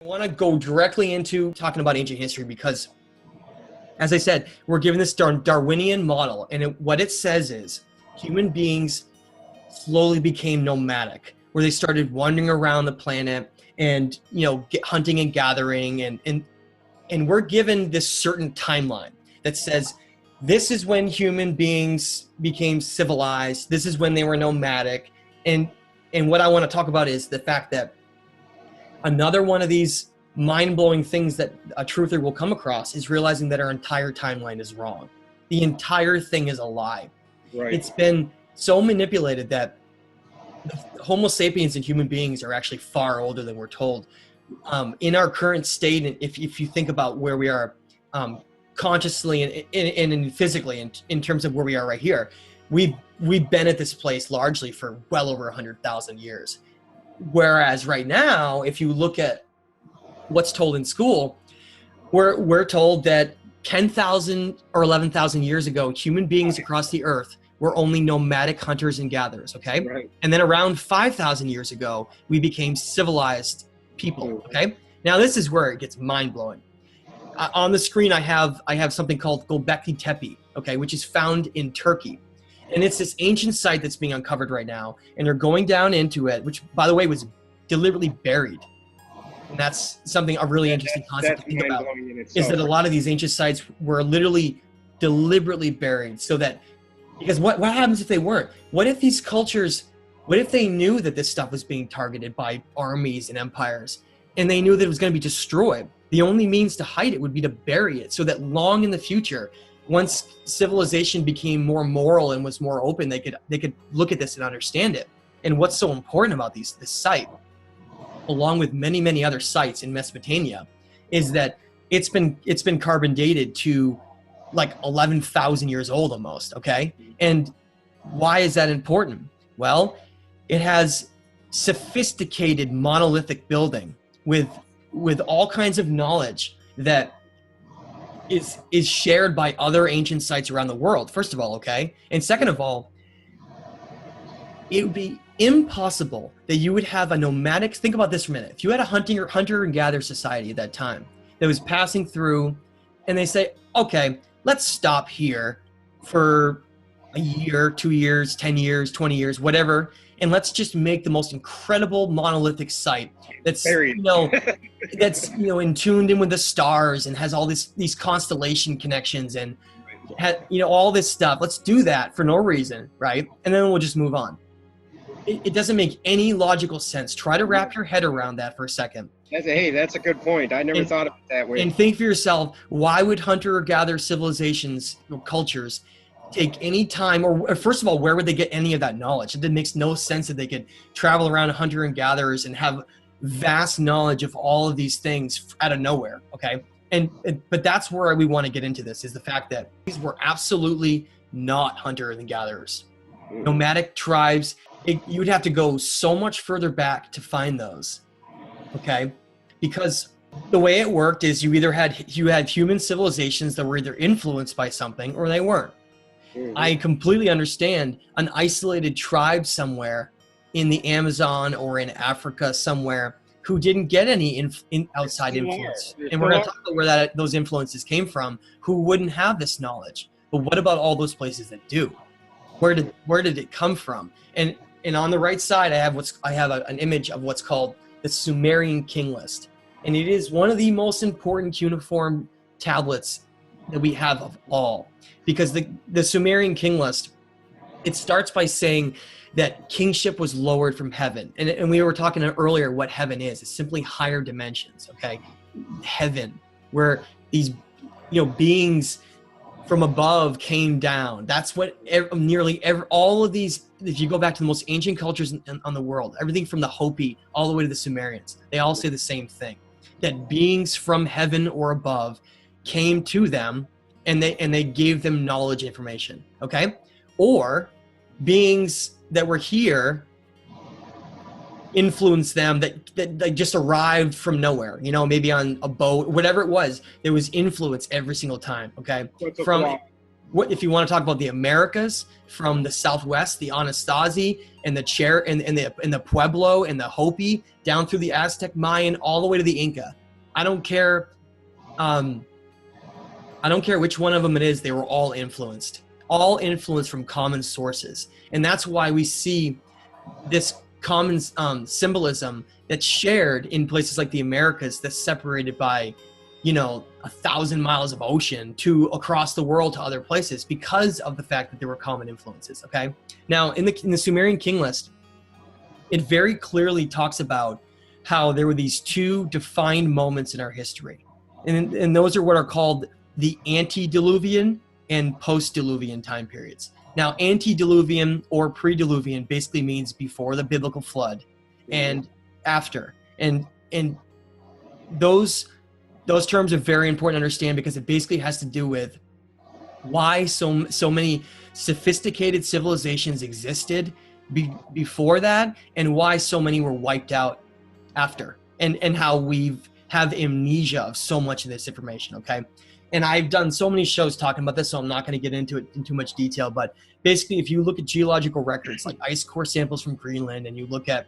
I want to go directly into talking about ancient history because, as I said, we're given this Darwinian model, and what it says is human beings slowly became nomadic, where they started wandering around the planet and hunting and gathering, and we're given this certain timeline that says this is when human beings became civilized. This is when they were nomadic, and what I want to talk about is the fact that another one of these mind-blowing things that a truther will come across is realizing that our entire timeline is wrong. The entire thing is a lie. Right. It's been so manipulated that Homo sapiens and human beings are actually far older than we're told. In our current state, if you think about where we are consciously and physically in terms of where we are right here, we've been at this place largely for well over 100,000 years. Whereas right now, if you look at what's told in school, we're told that 10,000 or 11,000 years ago, human beings across the earth were only nomadic hunters and gatherers, okay? Right. And then around 5,000 years ago, we became civilized people, okay? Now this is where it gets mind-blowing. On the screen, I have something called Gobekli Tepe, okay, which is found in Turkey. And it's this ancient site that's being uncovered right now, and they're going down into it, which, by the way, was deliberately buried. And that's something a really interesting concept to think about, is that a lot of these ancient sites were literally deliberately buried so that, because what happens if they weren't? What if these cultures, what if they knew that this stuff was being targeted by armies and empires, and they knew that it was going to be destroyed? The only means to hide it would be to bury it so that long in the future, once civilization became more moral and was more open, they could look at this and understand it. And what's so important about this site, along with many other sites in Mesopotamia, is that it's been carbon dated to like 11,000 years old almost, okay? And why is that important? Well, it has sophisticated monolithic building with all kinds of knowledge that is shared by other ancient sites around the world, first of all, okay? And second of all, it would be impossible that you would have a nomadic, think about this for a minute. If you had a hunter and gatherer society at that time that was passing through, and they say, okay, let's stop here for a year, 2 years, 10 years, 20 years, whatever, and let's just make the most incredible monolithic site that's that's tuned in with the stars and has all these constellation connections and all this stuff. Let's do that for no reason, right? And then we'll just move on. It doesn't make any logical sense. Try to wrap your head around that for a second. That's a good point. I never thought of it that way. And think for yourself, why would hunter-gatherer civilizations or cultures take any time, or first of all, where would they get any of that knowledge? It makes no sense that they could travel around hunter and gatherers and have vast knowledge of all of these things out of nowhere, okay? But that's where we want to get into this, is the fact that these were absolutely not hunters and gatherers. Nomadic tribes, you would have to go so much further back to find those, okay? Because the way it worked is you had human civilizations that were either influenced by something or they weren't. I completely understand an isolated tribe somewhere in the Amazon or in Africa somewhere who didn't get any outside influence. And we're going to talk about where those influences came from, who wouldn't have this knowledge. But what about all those places that do? Where did it come from? And on the right side, I have an image of what's called the Sumerian king list. And it is one of the most important cuneiform tablets that we have of all. Because the Sumerian king list, it starts by saying that kingship was lowered from heaven. And we were talking earlier what heaven is. It's simply higher dimensions, okay? Heaven, where these beings from above came down. That's what all of these, if you go back to the most ancient cultures on the world, everything from the Hopi all the way to the Sumerians, they all say the same thing, that beings from heaven or above came to them and they gave them knowledge, information, okay? Or beings that were here influenced them that just arrived from nowhere, maybe on a boat, whatever it was. There was influence every single time, okay? what if you want to talk about the Americas, from the Southwest, the Anasazi and the the Pueblo and the Hopi, down through the Aztec, Mayan, all the way to the Inca. I don't care. I don't care which one of them it is. They were all influenced from common sources, and that's why we see this common symbolism that's shared in places like the Americas, that's separated by, 1,000 miles of ocean to across the world to other places, because of the fact that there were common influences. Okay. Now in the Sumerian king list, it very clearly talks about how there were these two defined moments in our history. And those are what are called the antediluvian and post-diluvian time periods. Now, antediluvian or pre-diluvian basically means before the biblical flood and after. And those terms are very important to understand, because it basically has to do with why so many sophisticated civilizations existed before that, and why so many were wiped out after, and how we have amnesia of so much of this information. Okay. And I've done so many shows talking about this, so I'm not going to get into it in too much detail. But basically, if you look at geological records like ice core samples from Greenland, and you look at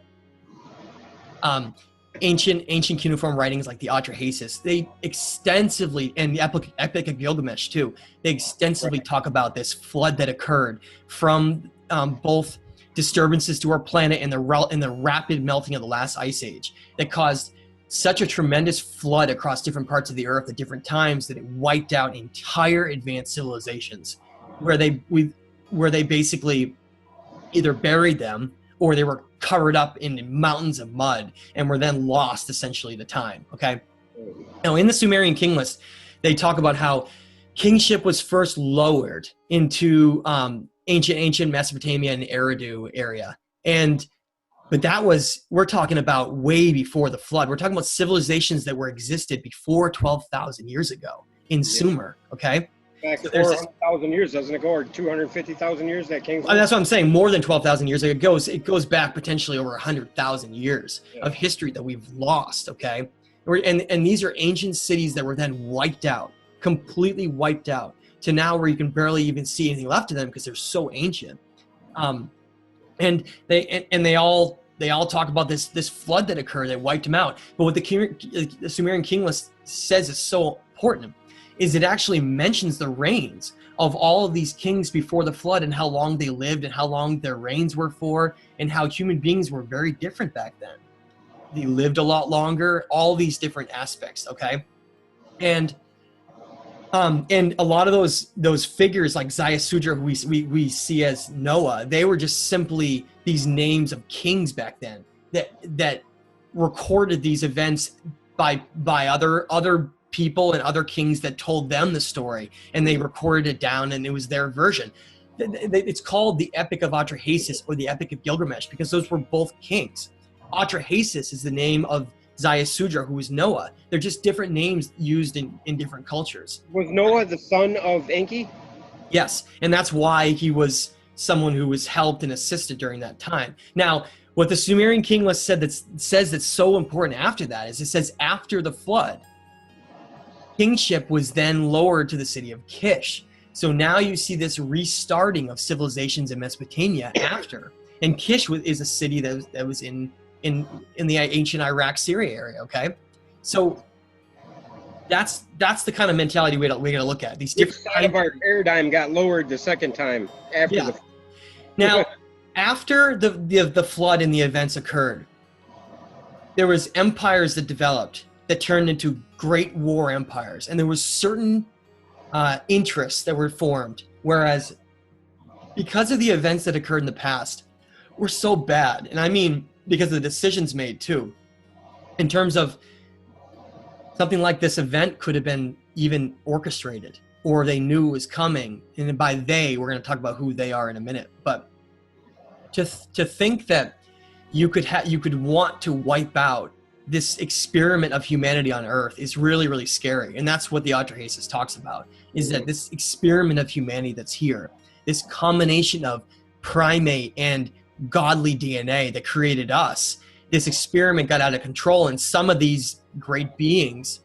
ancient cuneiform writings like the Atrahasis, they extensively, and the Epic of Gilgamesh too, they extensively talk about this flood that occurred from both disturbances to our planet and the rapid melting of the last ice age that caused such a tremendous flood across different parts of the earth at different times that it wiped out entire advanced civilizations, where they basically either buried them or they were covered up in mountains of mud and were then lost essentially to time. Okay. Now in the Sumerian king list, they talk about how kingship was first lowered into ancient Mesopotamia and Eridu area. But we're talking about way before the flood. We're talking about civilizations that existed before 12,000 years ago in Sumer, okay? Back 400,000 years, doesn't it go, or 250,000 years that came from? That's what I'm saying, more than 12,000 years. It goes back potentially over 100,000 years of history that we've lost, okay? And these are ancient cities that were then wiped out, completely wiped out, to now where you can barely even see anything left of them because they're so ancient. And they all talk about this flood that occurred that wiped them out. But what the Sumerian king list says is so important is it actually mentions the reigns of all of these kings before the flood, and how long they lived and how long their reigns were for, and how human beings were very different back then. They lived a lot longer, all these different aspects, okay? And a lot of those figures like Ziusudra, who we see as Noah, they were just simply these names of kings back then that recorded these events by other people and other kings that told them the story, and they recorded it down, and it was their version. It's called the Epic of Atrahasis or the Epic of Gilgamesh because those were both kings. Atrahasis is the name of Ziusudra, who is Noah. They're just different names used in different cultures. Was Noah the son of Enki? Yes, and that's why he was someone who was helped and assisted during that time. Now, what the Sumerian king list says that's so important after that is it says after the flood, kingship was then lowered to the city of Kish. So now you see this restarting of civilizations in Mesopotamia after. And Kish is a city that was in the ancient Iraq, Syria area, okay? So that's the kind of mentality we gotta look at. These different side of our paradigm got lowered the second time after the Now, after the flood and the events occurred, there was empires that developed that turned into great war empires, and there was certain interests that were formed, whereas because of the events that occurred in the past were so bad, and I mean because of the decisions made too, in terms of something like this event could have been even orchestrated, or they knew it was coming, and by they, we're going to talk about who they are in a minute, but to think that you could want to wipe out this experiment of humanity on Earth is really, really scary. And that's what the Atrahasis talks about, is that this experiment of humanity that's here, this combination of primate and godly DNA that created us, this experiment got out of control, and some of these great beings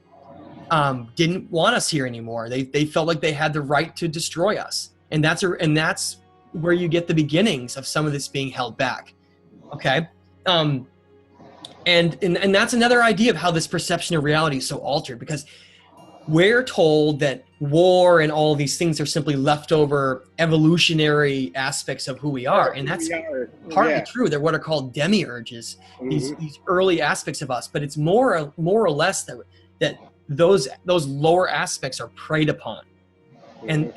didn't want us here anymore. They felt like they had the right to destroy us. And that's where you get the beginnings of some of this being held back. Okay. And that's another idea of how this perception of reality is so altered, because we're told that war and all these things are simply leftover evolutionary aspects of who we are. And that's partly true. They're what are called demiurges, these early aspects of us. But it's more or less that those lower aspects are preyed upon. And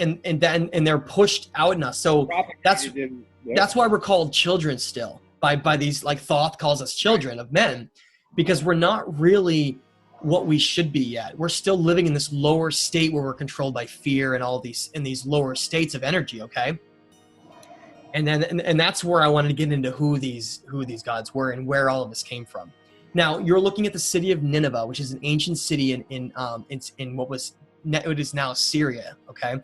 they're pushed out in us. So that's why we're called children still by these, like Thoth calls us children of men, because we're not really what we should be yet. We're still living in this lower state where we're controlled by fear and all these lower states of energy. Okay. And that's where I wanted to get into who these gods were and where all of this came from. Now you're looking at the city of Nineveh, which is an ancient city in what is now Syria. Okay.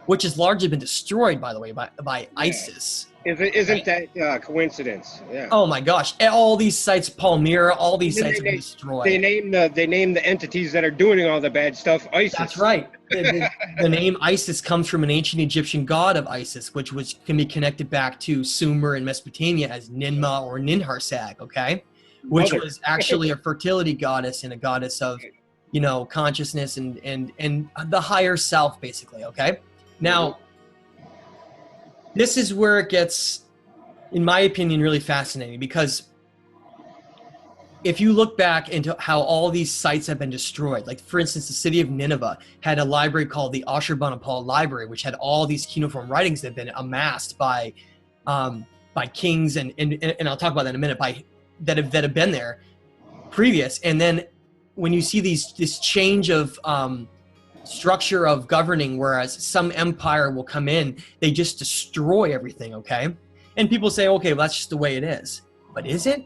Which has largely been destroyed, by the way, by ISIS. Isn't that coincidence? Yeah. Oh my gosh! All these sites, Palmyra, all these sites have been destroyed. They name the entities that are doing all the bad stuff ISIS. That's right. The name Isis comes from an ancient Egyptian god of Isis, which can be connected back to Sumer and Mesopotamia as Ninmah or Ninharsag. Okay, which was actually a fertility goddess and a goddess of, consciousness and the higher self, basically. Okay, now. This is where it gets, in my opinion, really fascinating, because if you look back into how all these sites have been destroyed, like for instance, the city of Nineveh had a library called the Ashurbanipal Library, which had all these cuneiform writings that have been amassed by kings and I'll talk about that in a minute, that have been there previous. And then when you see this change of structure of governing, whereas some empire will come in, they just destroy everything. Okay, and people say, okay, well, that's just the way it is. But is it?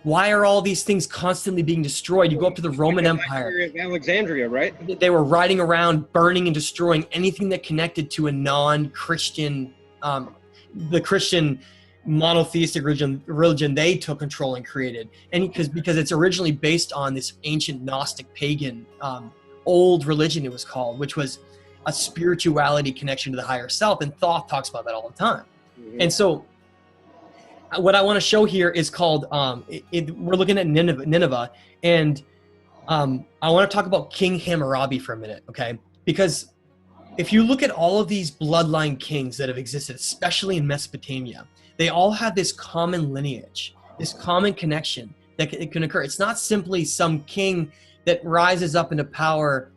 Why are all these things constantly being destroyed? You go up to the Roman Empire, Alexandria, right? They were riding around burning and destroying anything that connected to a non-Christian, the Christian monotheistic religion they took control and created. And because it's originally based on this ancient Gnostic pagan old religion, it was called, which was a spirituality connection to the higher self, and Thoth talks about that all the time. And so what I want to show here is called we're looking at Nineveh, and I want to talk about King Hammurabi for a minute, okay? Because if you look at all of these bloodline kings that have existed, especially in Mesopotamia, they all have this common lineage, this common connection that can occur. It's not simply some king that rises up into power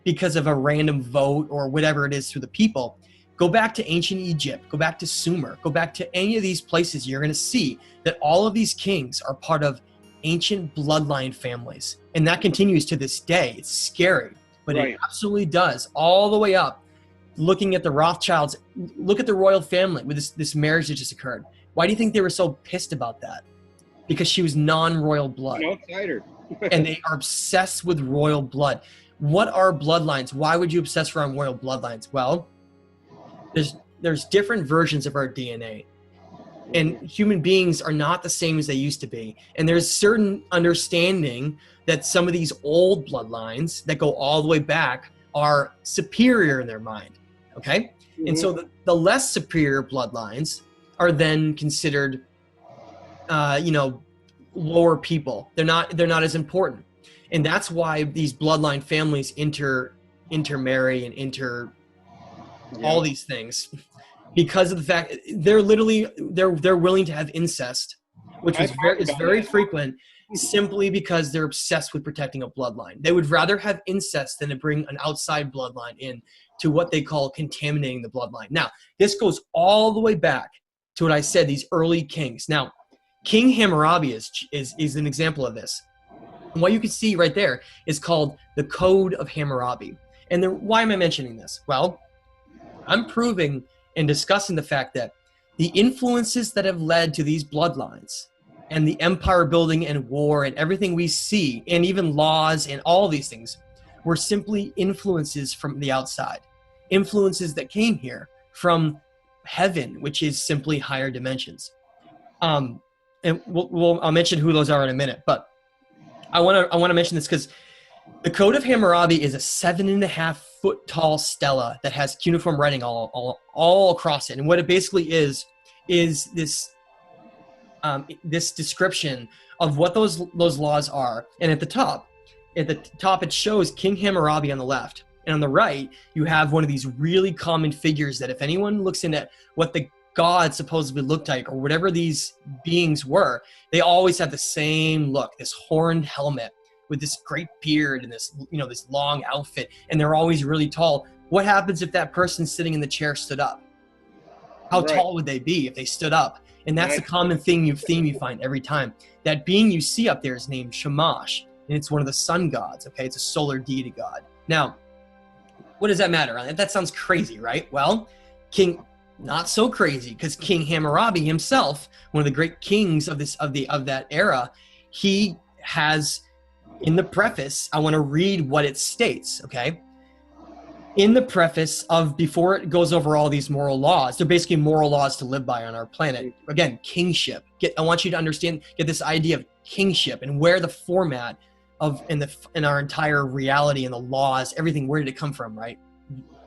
because of a random vote or whatever it is through the people. Go back to ancient Egypt, go back to Sumer, go back to any of these places, you're going to see that all of these kings are part of ancient bloodline families. And that continues to this day. It's scary, but It absolutely does, all the way up. Looking at the Rothschilds, look at the royal family with this marriage that just occurred. Why do you think they were so pissed about that? Because she was non-royal blood. An outsider. And they are obsessed with royal blood. What are bloodlines? Why would you obsess around royal bloodlines? Well, there's different versions of our DNA, and human beings are not the same as they used to be. And there's certain understanding that some of these old bloodlines that go all the way back are superior in their mind. Okay, and so the less superior bloodlines are then considered, lower people. They're not as important. And that's why these bloodline families intermarry and all these things, because of the fact they're willing to have incest, which is very frequent, simply because they're obsessed with protecting a bloodline. They would rather have incest than to bring an outside bloodline in to what they call contaminating the bloodline. Now, this goes all the way back to what I said, these early kings. Now, King Hammurabi is an example of this. And what you can see right there is called the Code of Hammurabi. And why am I mentioning this? Well, I'm proving and discussing the fact that the influences that have led to these bloodlines and the empire building and war and everything we see, and even laws and all these things, were simply influences from the outside. Influences that came here from heaven, which is simply higher dimensions. And I'll mention who those are in a minute, but I want to mention this because The Code of Hammurabi is a 7.5-foot tall stela that has cuneiform writing all across it. And what it basically is this this description of what those laws are. And at the top it shows King Hammurabi on the left. And on the right, you have one of these really common figures that if anyone looks into what the gods supposedly looked like or whatever these beings were, they always have the same look, this horned helmet with this great beard and this, this long outfit, and they're always really tall. What happens if that person sitting in the chair stood up? How tall would they be if they stood up? And that's the common theme you find every time. That being you see up there is named Shamash, and it's one of the sun gods, okay? It's a solar deity god. Now, what does that matter? That sounds crazy, right? Well, not so crazy, because King Hammurabi himself, one of the great kings of that era, he has, in the preface, I want to read what it states, okay? In the preface before it goes over all these moral laws, they're basically moral laws to live by on our planet. Again, kingship. I want you to get this idea of kingship and where the format in our entire reality and the laws, everything, where did it come from, right?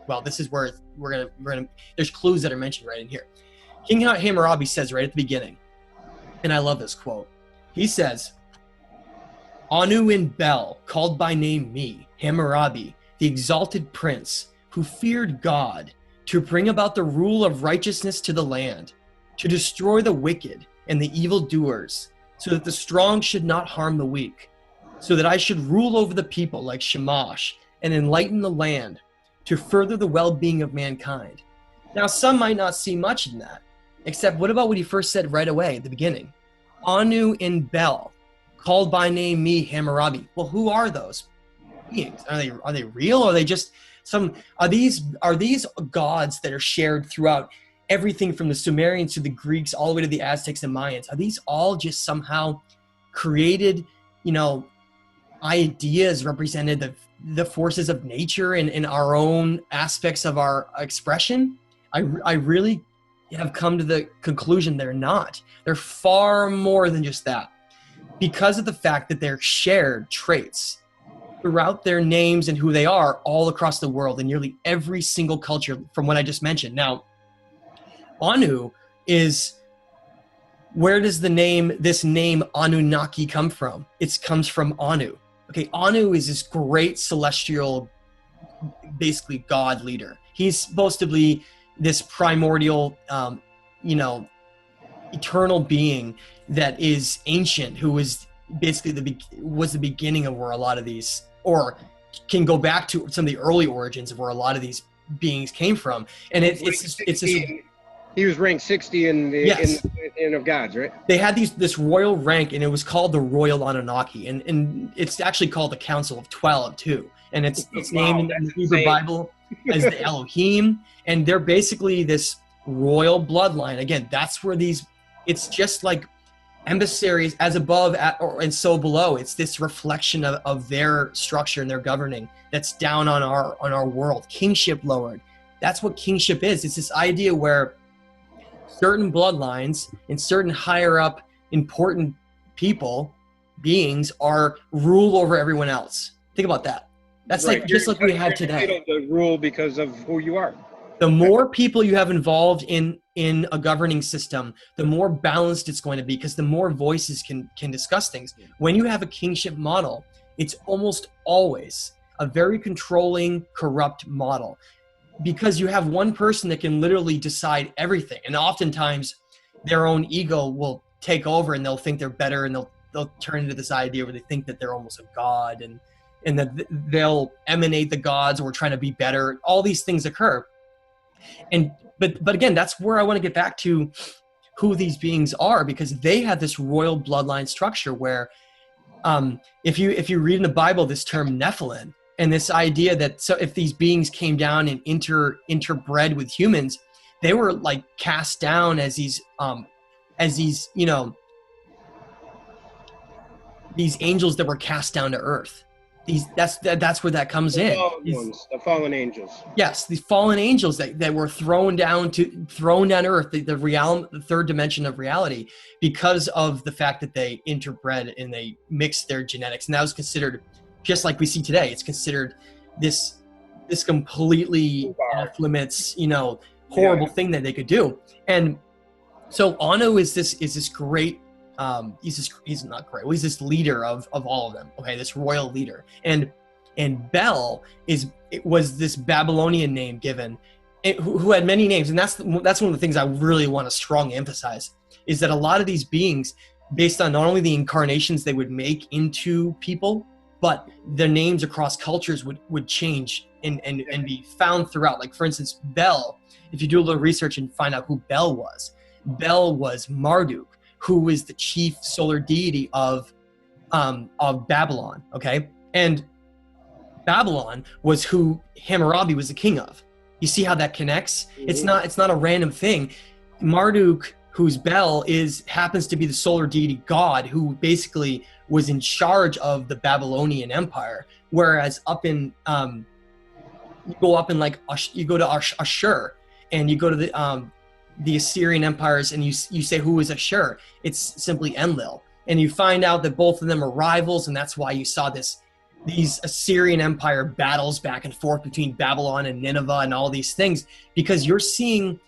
Well, this is where we're gonna there's clues that are mentioned right in here. King Hammurabi says right at the beginning, and I love this quote. He says, Anu in Bel, called by name me, Hammurabi, the exalted prince, who feared God, to bring about the rule of righteousness to the land, to destroy the wicked and the evildoers, so that the strong should not harm the weak, so that I should rule over the people like Shamash and enlighten the land, to further the well-being of mankind. Now, some might not see much in that, except what about what he first said right away at the beginning? Anu in Bel, called by name me, Hammurabi. Well, who are those beings? Are they real? Or are they just are these gods that are shared throughout everything from the Sumerians to the Greeks all the way to the Aztecs and Mayans? Are these all just somehow created, ideas represented the forces of nature and in our own aspects of our expression? I really have come to the conclusion they're not. They're far more than just that, because of the fact that they're shared traits throughout their names and who they are all across the world in nearly every single culture from what I just mentioned. Now, Anu is, where does this name Anunnaki come from? It comes from Anu. Okay, Anu is this great celestial, basically god leader. He's supposed to be this primordial, eternal being that is ancient, who is basically was the beginning of where a lot of these, or can go back to some of the early origins of where a lot of these beings came from. And it's he was ranked 60 in of gods, right? They had this royal rank, and it was called the Royal Anunnaki, and it's actually called the Council of 12 too. And it's named in the Hebrew Bible as the Elohim, and they're basically this royal bloodline. Again, that's where it's just like emissaries as above and so below. It's this reflection of their structure and their governing that's down on our world. Kingship lowered. That's what kingship is. It's this idea where certain bloodlines and certain higher up important beings rule over everyone else. Think about that. That's right. Just like we have today. The rule because of who you are. The more people you have involved in a governing system, the more balanced it's going to be, because the more voices can discuss things. When you have a kingship model, it's almost always a very controlling, corrupt model, because you have one person that can literally decide everything. And oftentimes their own ego will take over, and they'll think they're better, and they'll turn into this idea where they think that they're almost a god, and that they'll emanate the gods, or trying to be better. All these things occur. But again, that's where I want to get back to who these beings are, because they have this royal bloodline structure where if you read in the Bible this term Nephilim, and this idea that so if these beings came down and interbred with humans, they were like cast down as these these angels that were cast down to earth. That's where that comes in. The fallen angels. Yes, the fallen angels that were thrown down earth, the third dimension of reality, because of the fact that they interbred and they mixed their genetics, and that was considered just like we see today. It's considered this completely off limits, horrible thing that they could do. And so Anu is this great, he's not great. Well, he's this leader of all of them. Okay, this royal leader. And Bel was this Babylonian name given, who had many names. And that's one of the things I really want to strongly emphasize, is that a lot of these beings, based on not only the incarnations they would make into people, but their names across cultures would change and be found throughout. Like, for instance, Bel, if you do a little research and find out who Bel was Marduk, who was the chief solar deity of Babylon, okay? And Babylon was who Hammurabi was the king of. You see how that connects? It's not a random thing. Marduk, whose Bel happens to be the solar deity god, who basically was in charge of the Babylonian Empire. Whereas up in you go to Ashur, and you go to the Assyrian empires, and you say, who is Ashur? It's simply Enlil, and you find out that both of them are rivals, and that's why you saw these Assyrian Empire battles back and forth between Babylon and Nineveh and all these things, because you're seeing,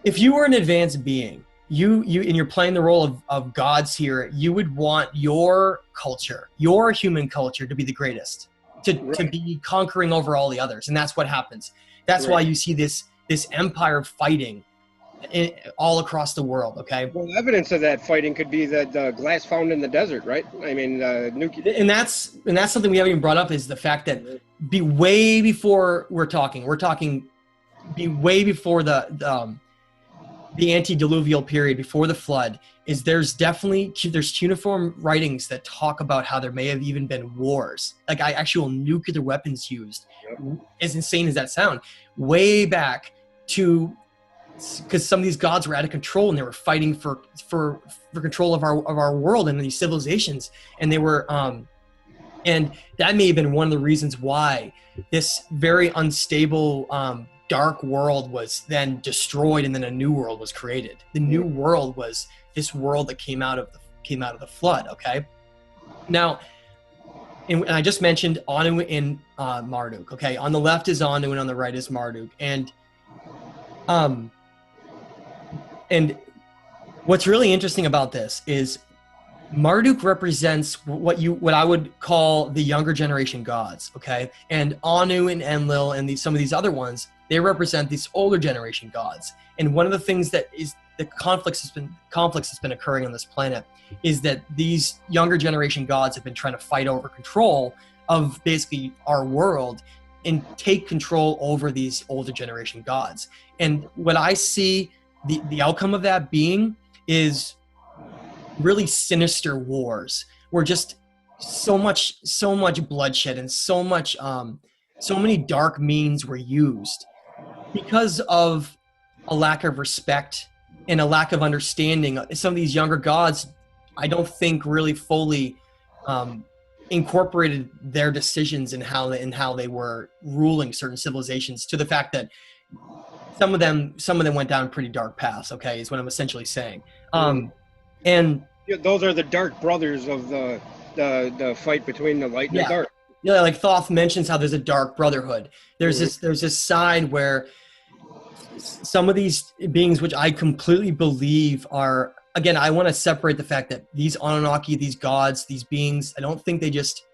if you were an advanced being, and you're playing the role of gods here, you would want your culture, your human culture, to be the greatest, to be conquering over all the others, and that's what happens. That's why you see this empire fighting all across the world. Okay. Well, evidence of that fighting could be the glass found in the desert, right? I mean, and that's something we haven't even brought up, is the fact that be way before we're talking be way before the antediluvial period, before the flood, there's cuneiform writings that talk about how there may have even been wars, like actual nuclear weapons used. As insane as that sound, way back because some of these gods were out of control, and they were fighting for control of our world and these civilizations, and they were and that may have been one of the reasons why this very unstable dark world was then destroyed, and then a new world was created. The new world was this world that came out of the flood. Okay, now, and I just mentioned Anu and Marduk. Okay, on the left is Anu, and on the right is Marduk, and what's really interesting about this is Marduk represents what I would call the younger generation gods, okay? And Anu and Enlil and some of these other ones, they represent these older generation gods. And one of the things that is the conflicts that's been occurring on this planet is that these younger generation gods have been trying to fight over control of basically our world and take control over these older generation gods. And what I see the outcome of that being is really sinister wars, where just so much bloodshed and so many dark means were used because of a lack of respect and a lack of understanding. Some of these younger gods, I don't think really fully incorporated their decisions in how they were ruling certain civilizations, to the fact that some of them went down pretty dark paths. Okay, is what I'm essentially saying. And those are the dark brothers of the fight between the light and the dark. Yeah, like Thoth mentions how there's a dark brotherhood. There's this side where some of these beings, which I completely believe are, again, I want to separate the fact that these Anunnaki, these gods, these beings, I don't think they just,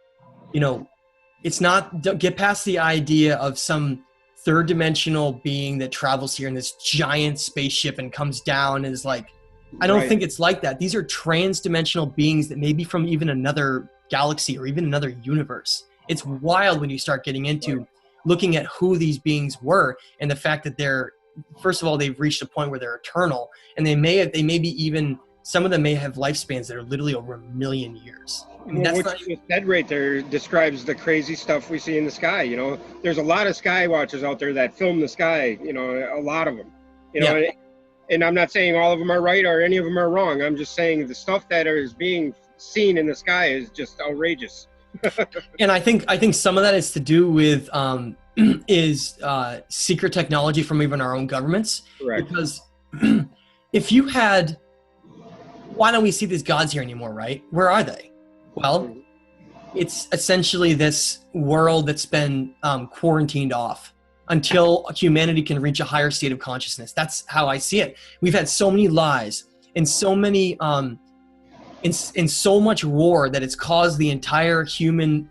it's not, don't get past the idea of some third dimensional being that travels here in this giant spaceship and comes down and is like, I don't think it's like that. These are trans-dimensional beings that may be from even another galaxy or even another universe. It's wild when you start getting into looking at who these beings were, and the fact that first of all, they've reached a point where they're eternal, and they may be even, some of them may have lifespans that are literally over 1 million years. I mean, what you said right there describes the crazy stuff we see in the sky. There's a lot of sky watchers out there that film the sky, a lot of them, and I'm not saying all of them are right or any of them are wrong. I'm just saying the stuff that is being seen in the sky is just outrageous. And I think some of that is to do with secret technology from even our own governments. Correct. Because why don't we see these gods here anymore, right? Where are they? Well, it's essentially this world that's been quarantined off until humanity can reach a higher state of consciousness. That's how I see it. We've had so many lies and so many in so much war that it's caused the entire human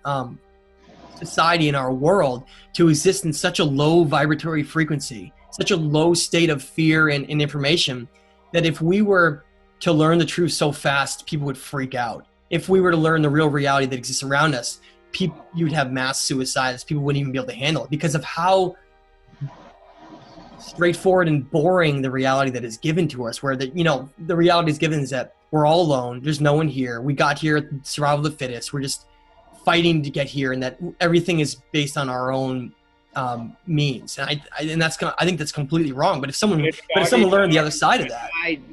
society in our world to exist in such a low vibratory frequency, such a low state of fear and information, that if we were to learn the truth so fast, people would freak out. If we were to learn the real reality that exists around us, you'd have mass suicides. People wouldn't even be able to handle it because of how straightforward and boring the reality that is given to us, where the reality is given is that we're all alone. There's no one here. We got here, survival of the fittest. We're just fighting to get here, and that everything is based on our own means. And I think that's completely wrong. But if someone learned the other side of that,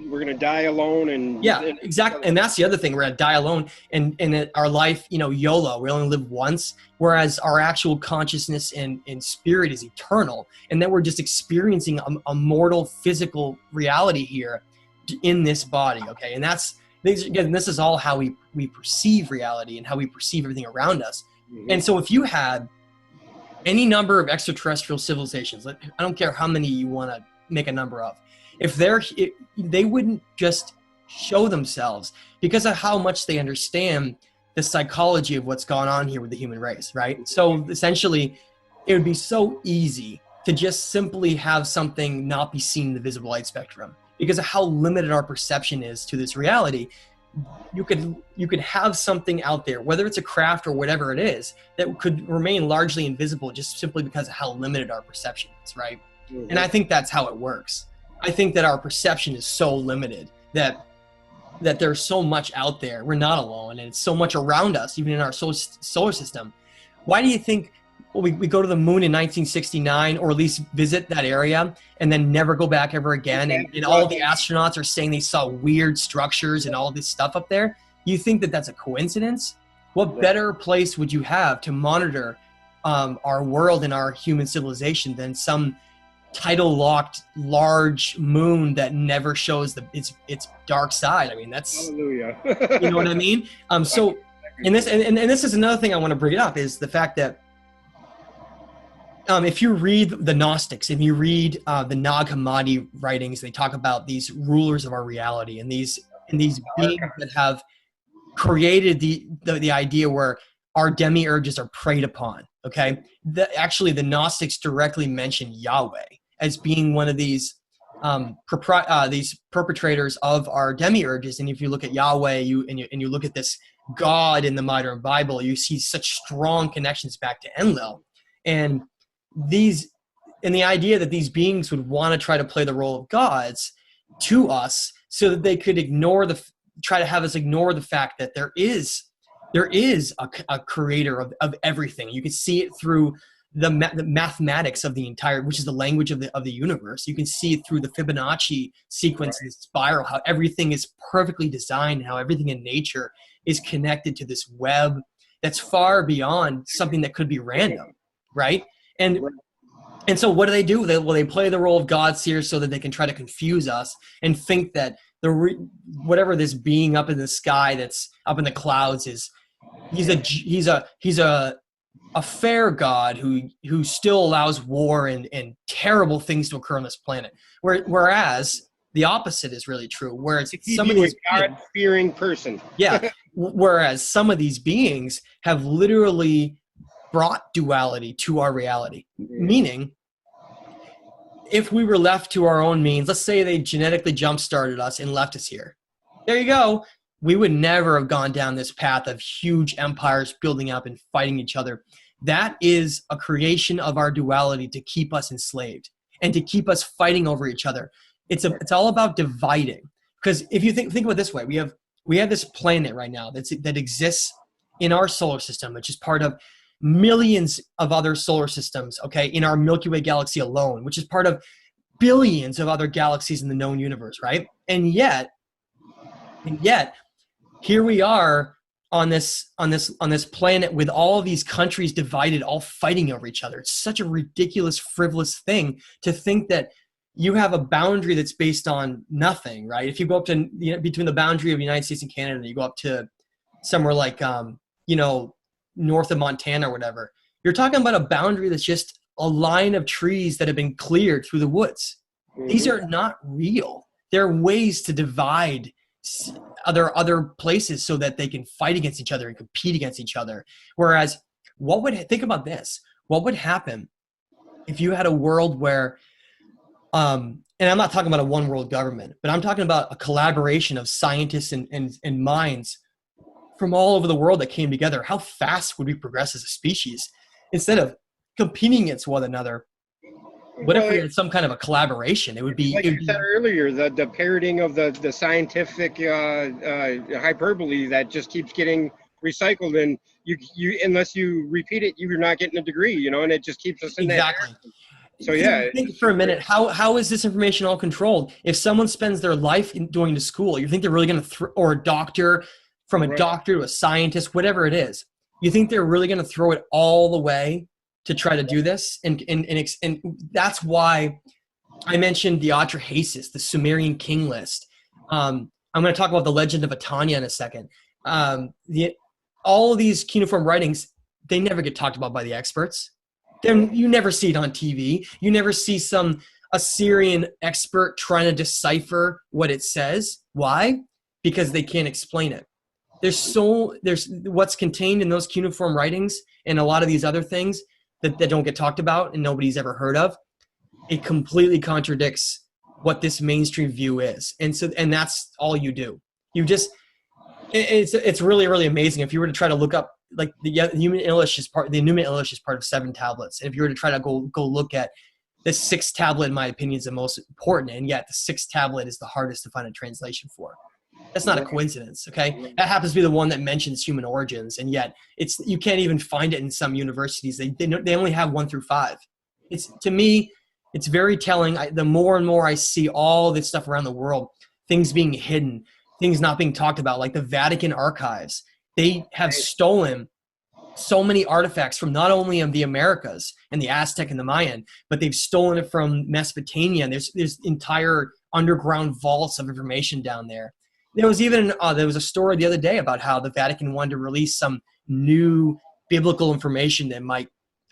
we're gonna die alone, and exactly. And that's the other thing. We're gonna die alone, and our life, YOLO. We only live once. Whereas our actual consciousness and spirit is eternal, and that we're just experiencing a mortal physical reality here in this body. Okay, and this is all how we perceive reality and how we perceive everything around us. Mm-hmm. And so if you had any number of extraterrestrial civilizations, I don't care how many you want to make a number of, if they wouldn't just show themselves because of how much they understand the psychology of what's gone on here with the human race, right? So essentially, it would be so easy to just simply have something not be seen in the visible light spectrum because of how limited our perception is to this reality. You could have something out there, whether it's a craft or whatever it is, that could remain largely invisible just simply because of how limited our perception is, right? Mm-hmm. And I think that's how it works. I think that our perception is so limited that there's so much out there. We're not alone, and it's so much around us, even in our solar system. Why do you think we go to the moon in 1969, or at least visit that area, and then never go back ever again? And all the astronauts are saying they saw weird structures and all this stuff up there. You think that that's a coincidence? What better place would you have to monitor our world and our human civilization than some tidal-locked large moon that never shows its dark side? I mean, that's hallelujah. You know what I mean? So, and this is another thing I want to bring up, is the fact that if you read the Gnostics, if you read the Nag Hammadi writings, they talk about these rulers of our reality and these beings that have created the idea where our demiurges are preyed upon. Okay, actually, the Gnostics directly mention Yahweh as being one of these these perpetrators of our demiurges. And if you look at Yahweh, you look at this God in the modern Bible, you see such strong connections back to Enlil, and the idea that these beings would want to try to play the role of gods to us so that they could try to have us ignore the fact that there is a creator of everything. You can see it through the mathematics of the entire, which is the language of the universe. You can see it through the Fibonacci sequence, and the spiral, how everything is perfectly designed, how everything in nature is connected to this web that's far beyond something that could be random, right? And so what do? They play the role of gods here so that they can try to confuse us and think that whatever this being up in the sky that's up in the clouds is, he's a fair God who still allows war and terrible things to occur on this planet. Whereas the opposite is really true. Whereas some of these God-fearing person. Yeah. Whereas some of these beings have literally brought duality to our reality. Meaning, if we were left to our own means, let's say they genetically jump-started us and left us here. There you go. We would never have gone down this path of huge empires building up and fighting each other. That is a creation of our duality to keep us enslaved and to keep us fighting over each other. It's all about dividing. Because if you think about it this way, we have this planet right now that exists in our solar system, which is part of millions of other solar systems, okay, in our Milky Way galaxy alone, which is part of billions of other galaxies in the known universe, right? And yet, here we are on this planet with all these countries divided, all fighting over each other. It's such a ridiculous, frivolous thing to think that you have a boundary that's based on nothing, right? If you go up to between the boundary of the United States and Canada, you go up to somewhere like north of Montana or whatever. You're talking about a boundary that's just a line of trees that have been cleared through the woods. These are not real. There are ways to divide other places so that they can fight against each other and compete against each other. Whereas, think about this. What would happen if you had a world where, and I'm not talking about a one world government, but I'm talking about a collaboration of scientists and minds from all over the world that came together. How fast would we progress as a species instead of competing against one another? What if we had some kind of a collaboration? It would be like you said earlier, the parroting of the scientific hyperbole that just keeps getting recycled, and you unless you repeat it, you're not getting a degree, you know, and it just keeps us in that. So yeah, think for a minute, how is this information all controlled? If someone spends their life going to school, you think they're really going to or a doctor, from a doctor to a scientist, whatever it is, you think they're really going to throw it all the way to try to do this? And that's why I mentioned the Atrahasis, the Sumerian king list. I'm going to talk about the Legend of Patania in a second. All of these cuneiform writings, they never get talked about by the experts. You never see it on TV. You never see some Assyrian expert trying to decipher what it says. Why? Because they can't explain it. There's what's contained in those cuneiform writings and a lot of these other things that don't get talked about and nobody's ever heard of. It completely contradicts what this mainstream view is. And that's all you do. You just, it's really, really amazing. If you were to try to look up, like the Enuma Elish is part of 7 tablets. And if you were to try to go look at the 6th tablet, in my opinion, is the most important. And yet the 6th tablet is the hardest to find a translation for. That's not a coincidence, okay? That happens to be the one that mentions human origins, and yet you can't even find it in some universities. They only have 1 through 5. To me, it's very telling. The more and more I see all this stuff around the world, things being hidden, things not being talked about, like the Vatican archives. They have stolen so many artifacts from not only of the Americas and the Aztec and the Mayan, but they've stolen it from Mesopotamia. And there's entire underground vaults of information down there. There was a story the other day about how the Vatican wanted to release some new biblical information that might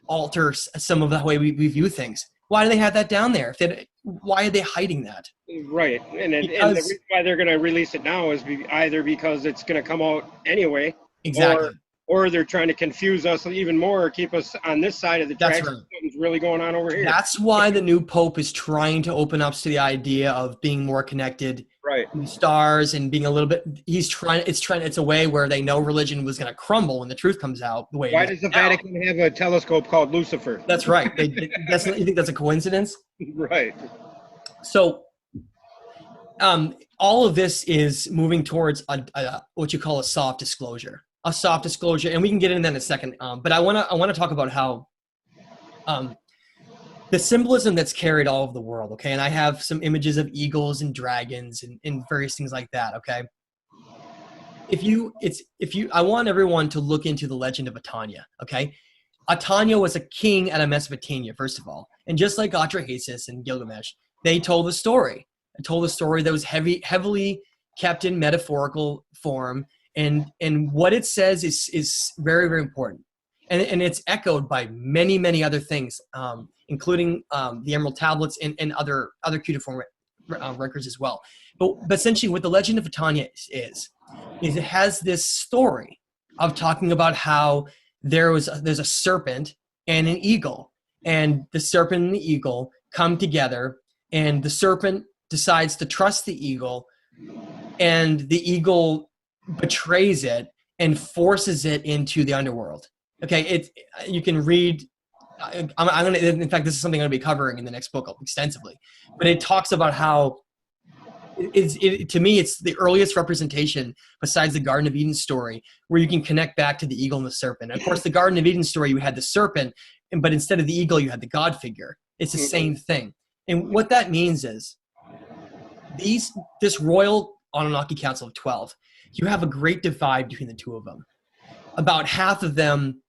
alter some of the way we view things. Why do they have that down there? Why are they hiding that? Right, and the reason why they're going to release it now is either because it's going to come out anyway, exactly, or they're trying to confuse us even more, or keep us on this side of the tracks. Right. Something's really going on over here. That's why the new pope is trying to open up to the idea of being more connected, right, to the stars, and being a little bit. It's a way where they know religion was going to crumble when the truth comes out. The way. Why does the Vatican have a telescope called Lucifer? That's right. You think that's a coincidence? Right. So, all of this is moving towards what you call a soft disclosure. A soft disclosure, and we can get into that in a second. But I want to talk about how the symbolism that's carried all over the world. Okay, and I have some images of eagles and dragons and various things like that. Okay, I want everyone to look into the Legend of Patania. Okay, Patania was a king out of Mesopotamia, first of all, and just like Atrahasis and Gilgamesh, they told a story. They told a story that was heavily kept in metaphorical form. And what it says is very, very important. And it's echoed by many, many other things, including the Emerald Tablets and other cuneiform records as well. But essentially what the Legend of Patania is it has this story of talking about how there's a serpent and an eagle. And the serpent and the eagle come together, and the serpent decides to trust the eagle, and the eagle betrays it and forces it into the underworld. Okay, you can read. I'm gonna. In fact, this is something I'm gonna be covering in the next book extensively. But it talks about how to me it's the earliest representation besides the Garden of Eden story where you can connect back to the eagle and the serpent. And of course, the Garden of Eden story, you had the serpent, but instead of the eagle, you had the God figure. It's the same thing. And what that means is this royal Anunnaki Council of 12. You have a great divide between the two of them. About half of them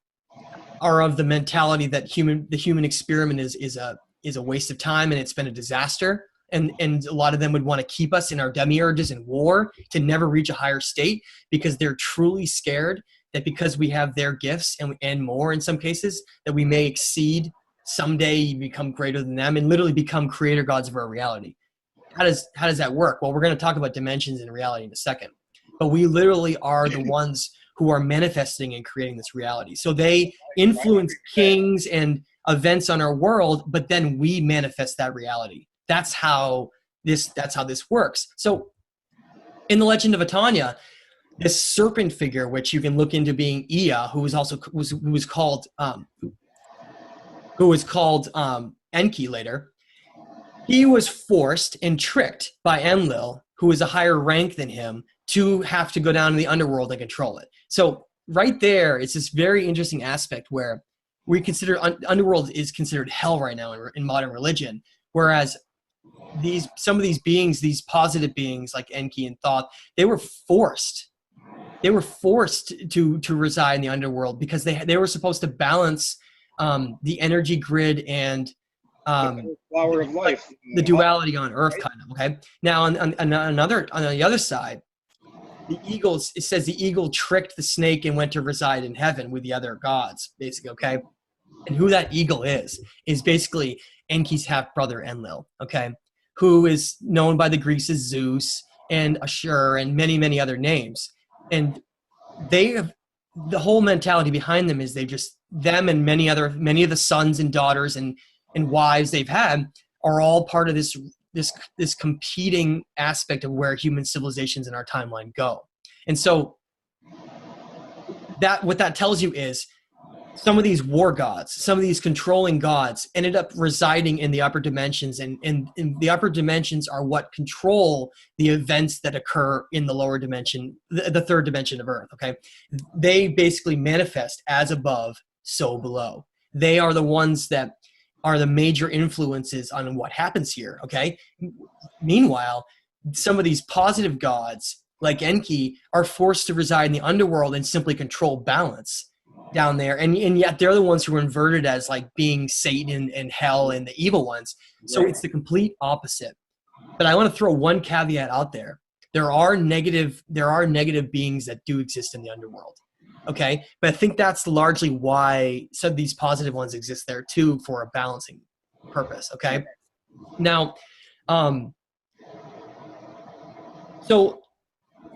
are of the mentality that the human experiment is a waste of time and it's been a disaster. And a lot of them would want to keep us in our demiurges and war to never reach a higher state because they're truly scared that because we have their gifts and more in some cases, that we may exceed, someday become greater than them and literally become creator gods of our reality. How does that work? Well, we're going to talk about dimensions and reality in a second. But we literally are the ones who are manifesting and creating this reality. So they influence kings and events on our world, but then we manifest that reality. That's how this works. So in the Legend of Patania, this serpent figure, which you can look into being Ea, who was called Enki later, he was forced and tricked by Enlil, who was a higher rank than him, to have to go down to the underworld and control it. So right there, it's this very interesting aspect where we consider underworld is considered hell right now in modern religion, whereas some of these beings, these positive beings like Enki and Thoth, they were forced to reside in the underworld because they were supposed to balance the energy grid and flower of life, the duality on Earth, right? Kind of. Okay. Now on the other side, the eagles. It says the eagle tricked the snake and went to reside in heaven with the other gods, basically. Okay. And who that eagle is basically Enki's half brother Enlil. Okay, who is known by the Greeks as Zeus and Ashur and many other names. And the whole mentality behind them is them and many of the sons and daughters and wives they've had are all part of this competing aspect of where human civilizations in our timeline go. And so what that tells you is some of these war gods, some of these controlling gods ended up residing in the upper dimensions, and the upper dimensions are what control the events that occur in the lower dimension, the third dimension of Earth, okay? They basically manifest as above, so below. They are the ones that are the major influences on what happens here, okay? Meanwhile, some of these positive gods, like Enki, are forced to reside in the underworld and simply control balance down there, and yet they're the ones who are inverted as like being Satan and hell and the evil ones. So it's the complete opposite. But I want to throw one caveat out there. There are negative beings that do exist in the underworld. Okay, but I think that's largely why some of these positive ones exist there too, for a balancing purpose. Okay, now,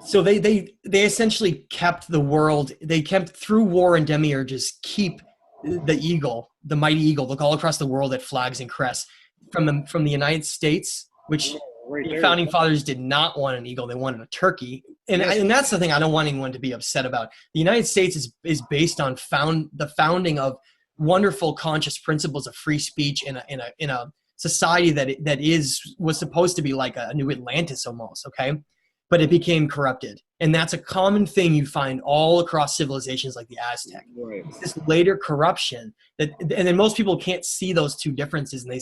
So they essentially kept the world. They kept through war and demiurges. Keep the eagle, the mighty eagle, look all across the world at flags and crests from the United States, which the founding fathers did not want an eagle. They wanted a turkey, and that's the thing I don't want anyone to be upset about. The United States is based on the founding of wonderful conscious principles of free speech in a society that was supposed to be like a new Atlantis almost. Okay. But it became corrupted. And that's a common thing you find all across civilizations like the Aztec. Right. It's this later corruption and then most people can't see those two differences. And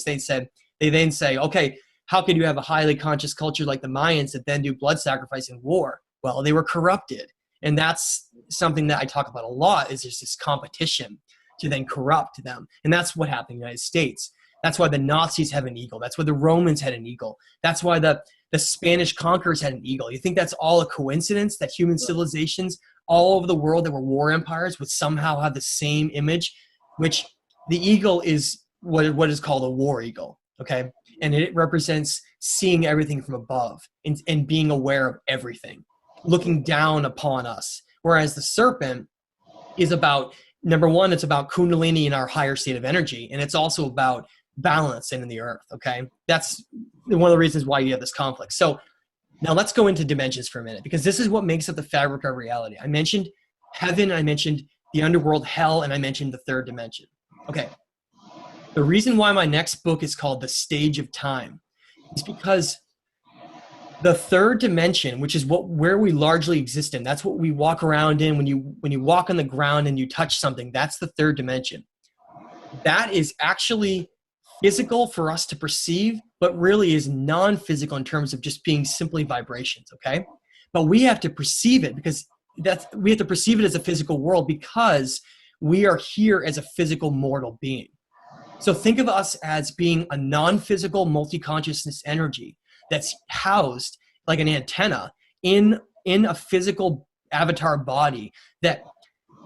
they then say, okay, how could you have a highly conscious culture like the Mayans that then do blood sacrifice in war? Well, they were corrupted. And that's something that I talk about a lot, is there's this competition to then corrupt them. And that's what happened in the United States. That's why the Nazis have an eagle. That's why the Romans had an eagle. That's why the Spanish conquerors had an eagle. You think that's all a coincidence that human civilizations all over the world that were war empires would somehow have the same image, which the eagle is what is called a war eagle, okay? And it represents seeing everything from above and being aware of everything, looking down upon us. Whereas the serpent is about, number one, it's about Kundalini and our higher state of energy. And it's also about balance in the earth, okay? That's one of the reasons why you have this conflict. So now let's go into dimensions for a minute, because this is what makes up the fabric of reality. I mentioned heaven, I mentioned the underworld, hell, and I mentioned the third dimension. Okay, the reason why my next book is called The Stage of Time is because the third dimension, which is where we largely exist in, that's what we walk around in. When you walk on the ground and you touch something, that's the third dimension. That is actually physical for us to perceive, but really is non-physical in terms of just being simply vibrations, okay? But we have to perceive it because we have to perceive it as a physical world because we are here as a physical mortal being. So think of us as being a non-physical multi-consciousness energy that's housed like an antenna in a physical avatar body that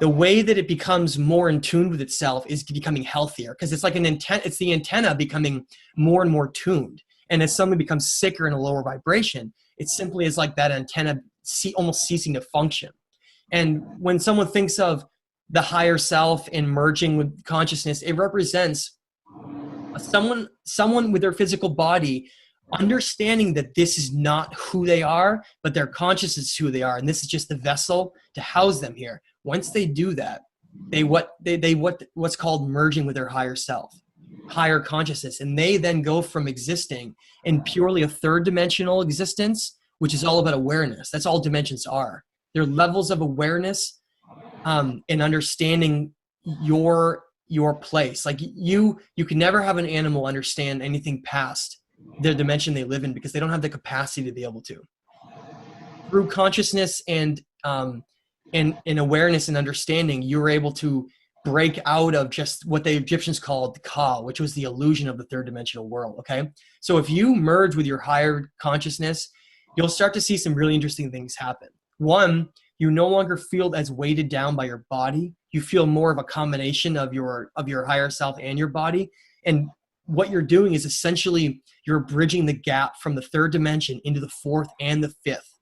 the way that it becomes more in tune with itself is becoming healthier, because it's like an antenna. It's the antenna becoming more and more tuned. And as something becomes sicker and a lower vibration, it simply is like that antenna almost ceasing to function. And when someone thinks of the higher self and merging with consciousness, it represents someone with their physical body understanding that this is not who they are, but their consciousness is who they are, and this is just the vessel to house them here. Once they do that, what's called merging with their higher self, higher consciousness, and they then go from existing in purely a third dimensional existence, which is all about awareness. That's all dimensions are. They're levels of awareness and understanding your place. Like you can never have an animal understand anything past their dimension they live in, because they don't have the capacity to be able to. Through consciousness and awareness and understanding, you're able to break out of just what the Egyptians called the Ka, which was the illusion of the third dimensional world. Okay, so if you merge with your higher consciousness, you'll start to see some really interesting things happen. One, you no longer feel as weighted down by your body. You feel more of a combination of your higher self and your body. And what you're doing is essentially you're bridging the gap from the third dimension into the fourth and the fifth,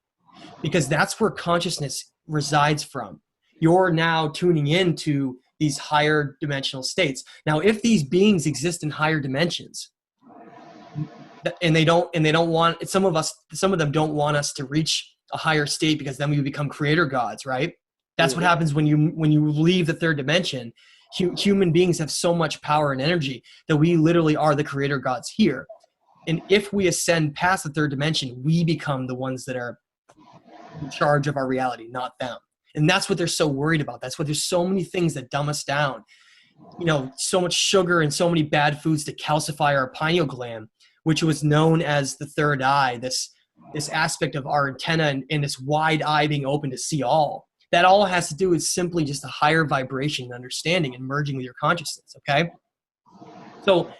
because that's where consciousness resides from. You're now tuning into these higher dimensional states. Now, if these beings exist in higher dimensions, and they don't want, some of them don't want us to reach a higher state, because then we become creator gods, right? That's what happens when you leave the third dimension. Human beings have so much power and energy that we literally are the creator gods here. And if we ascend past the third dimension, we become the ones that are in charge of our reality, not them. And that's what they're so worried about. That's why there's so many things that dumb us down. You know, so much sugar and so many bad foods to calcify our pineal gland, which was known as the third eye, this aspect of our antenna and this wide eye being open to see all. That all has to do with simply just a higher vibration and understanding and merging with your consciousness, okay? So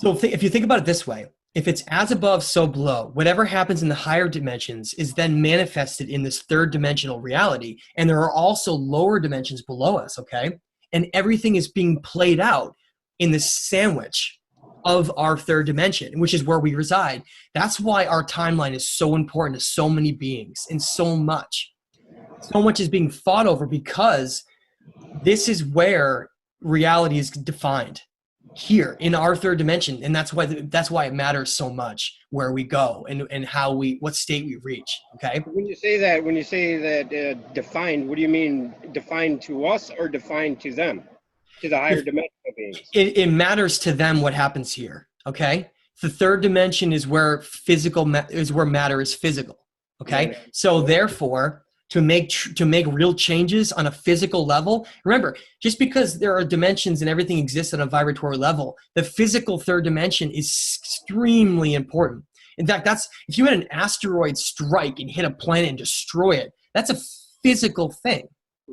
if you think about it this way, if it's as above, so below, whatever happens in the higher dimensions is then manifested in this third dimensional reality. And there are also lower dimensions below us, okay? And everything is being played out in this sandwich of our third dimension, which is where we reside. That's why our timeline is so important to so many beings and so much. So much is being fought over, because this is where reality is defined, here in our third dimension. And that's why it matters so much where we go and what state we reach. Okay. When you say that defined, what do you mean, defined to us or defined to them, to the higher dimensional beings? It matters to them what happens here. Okay. The third dimension is where matter is physical. Okay. Yeah. So therefore, to make real changes on a physical level. Remember, just because there are dimensions and everything exists on a vibratory level, the physical third dimension is extremely important. In fact, if you had an asteroid strike and hit a planet and destroy it, that's a physical thing.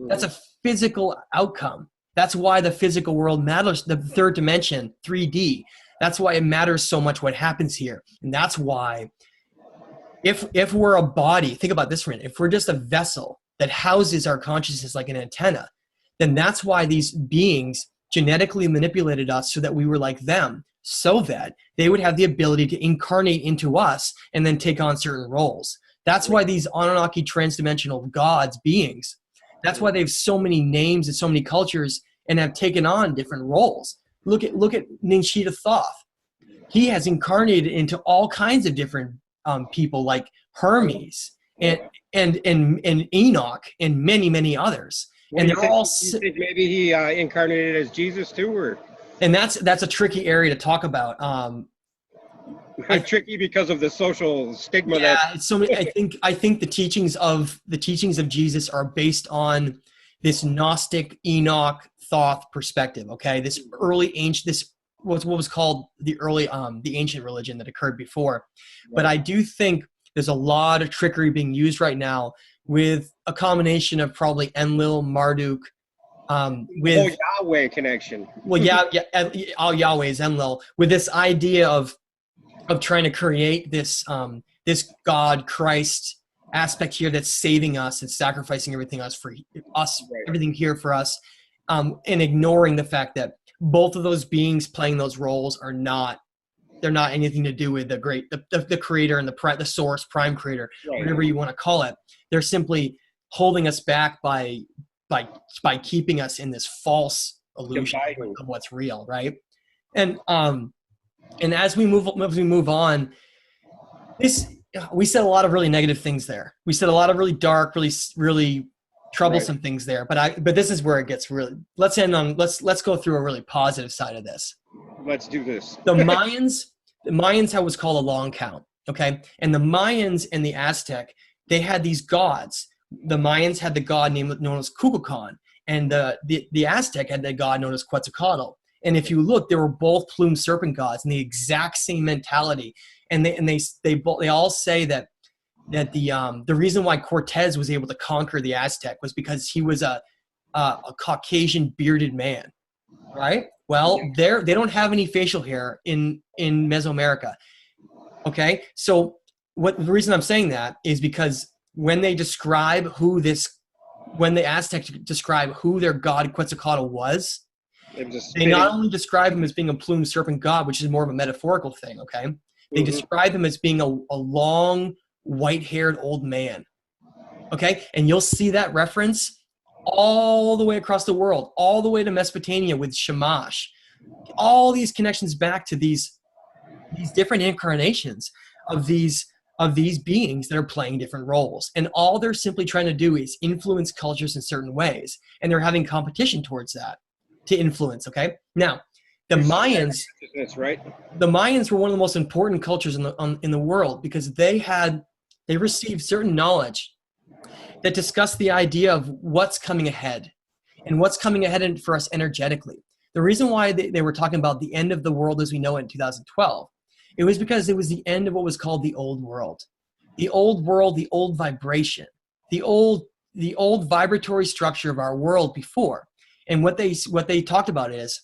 That's a physical outcome. That's why the physical world matters, the third dimension, 3D. That's why it matters so much what happens here. And that's why if we're a body, think about this for a minute. If we're just a vessel that houses our consciousness like an antenna, then that's why these beings genetically manipulated us so that we were like them, so that they would have the ability to incarnate into us and then take on certain roles. That's why these Anunnaki transdimensional gods, beings, that's why they have so many names and so many cultures and have taken on different roles. Look at Ninshita Thoth. He has incarnated into all kinds of different people, like Hermes and Enoch and many, many others. And they're all. You think maybe he incarnated as Jesus too, or? And that's a tricky area to talk about. Tricky because of the social stigma. Yeah, it's so many. I think the teachings of Jesus are based on this Gnostic Enoch Thoth perspective. Okay, this early ancient, what was called the ancient religion that occurred before. But I do think there's a lot of trickery being used right now with a combination of probably Enlil, Marduk, with Yahweh connection. Well, all Yahweh is Enlil, with this idea of trying to create this God Christ aspect here that's saving us and sacrificing everything us for us, Right. everything here for us, and ignoring the fact that both of those beings playing those roles are not, they're not anything to do with the creator and the source, prime creator, Right. whatever you want to call it. They're simply holding us back by keeping us in this false illusion of what's real, right? And as we move on, we said a lot of really negative things there. We said a lot of really dark, really troublesome things there. But this is where it gets really. Let's go through a really positive side of this. Let's do this. The Mayans had what's called a long count. Okay, and the Mayans and the Aztec, they had these gods. The Mayans had the god known as Kukulkan, and the Aztec had the god known as Quetzalcoatl. And if you look, they were both plumed serpent gods and the exact same mentality. And they all say that the reason why Cortez was able to conquer the Aztec was because he was a Caucasian bearded man, right? Well, they don't have any facial hair in Mesoamerica. Okay, so the reason I'm saying that is because when the Aztecs describe who their god Quetzalcoatl was, they not only describe him as being a plumed serpent god, which is more of a metaphorical thing, okay? They describe him as being a long, white-haired old man, okay? And you'll see that reference all the way across the world, all the way to Mesopotamia with Shamash. All these connections back to these different incarnations of these beings that are playing different roles. And all they're simply trying to do is influence cultures in certain ways. And they're having competition towards that to influence, okay? Now, the Mayans, that's right. The Mayans were one of the most important cultures in the world because they received certain knowledge that discussed the idea of what's coming ahead and what's coming ahead for us energetically. The reason why they were talking about the end of the world as we know it in 2012, it was because it was the end of what was called the old world. The old world, the old vibration, the old vibratory structure of our world before. And what they talked about is